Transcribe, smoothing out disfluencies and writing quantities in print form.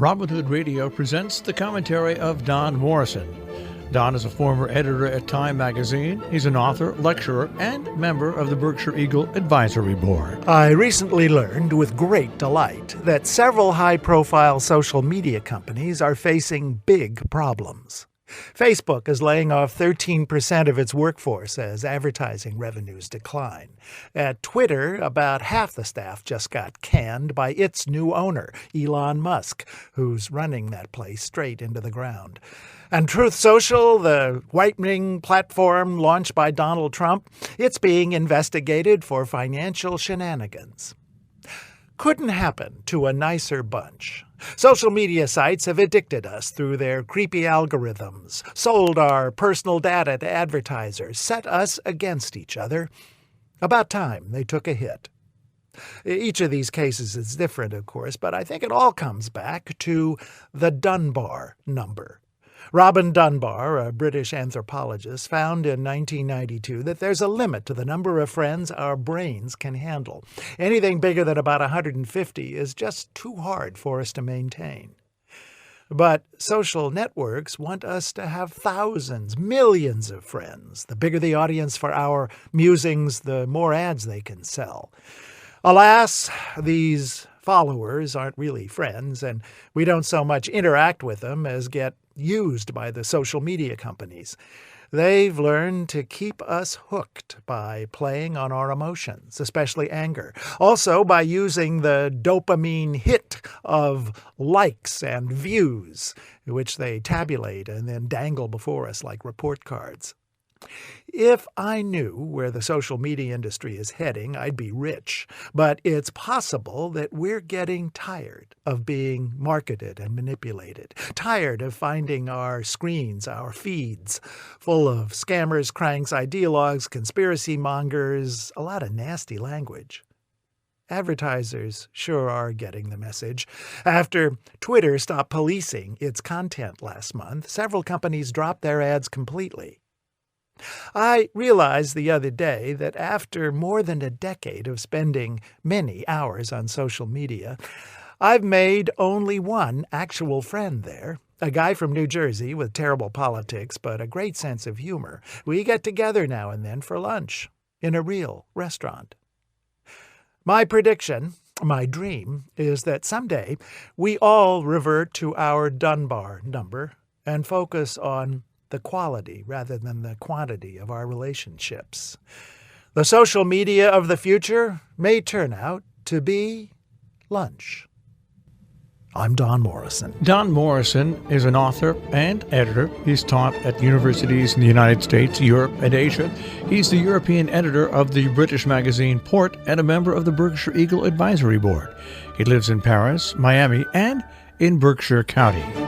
Robin Hood Radio presents the commentary of Don Morrison. Don is a former editor at Time magazine. He's an author, lecturer, and member of the Berkshire Eagle Advisory Board. I recently learned with great delight that several high-profile social media companies are facing big problems. Facebook is laying off 13% of its workforce as advertising revenues decline. At Twitter, about half the staff just got canned by its new owner, Elon Musk, who's running that place straight into the ground. And Truth Social, the right-wing platform launched by Donald Trump, it's being investigated for financial shenanigans. Couldn't happen to a nicer bunch. Social media sites have addicted us through their creepy algorithms, sold our personal data to advertisers, set us against each other. About time they took a hit. Each of these cases is different, of course, but I think it all comes back to the Dunbar number. Robin Dunbar, a British anthropologist, found in 1992 that there's a limit to the number of friends our brains can handle. Anything bigger than about 150 is just too hard for us to maintain. But social networks want us to have thousands, millions of friends. The bigger the audience for our musings, the more ads they can sell. Alas, these followers aren't really friends, and we don't so much interact with them as get used by the social media companies. They've learned to keep us hooked by playing on our emotions, especially anger. Also by using the dopamine hit of likes and views, which they tabulate and then dangle before us like report cards. If I knew where the social media industry is heading, I'd be rich. But it's possible that we're getting tired of being marketed and manipulated, tired of finding our screens, our feeds, full of scammers, cranks, ideologues, conspiracy mongers, a lot of nasty language. Advertisers sure are getting the message. After Twitter stopped policing its content last month, several companies dropped their ads completely. I realized the other day that after more than a decade of spending many hours on social media, I've made only one actual friend there, a guy from New Jersey with terrible politics but a great sense of humor. We get together now and then for lunch in a real restaurant. My prediction, my dream, is that someday we all revert to our Dunbar number and focus on the quality rather than the quantity of our relationships. The social media of the future may turn out to be lunch. I'm Don Morrison. Don Morrison is an author and editor. He's taught at universities in the United States, Europe, and Asia. He's the European editor of the British magazine Port and a member of the Berkshire Eagle Advisory Board. He lives in Paris, Miami, and in Berkshire County.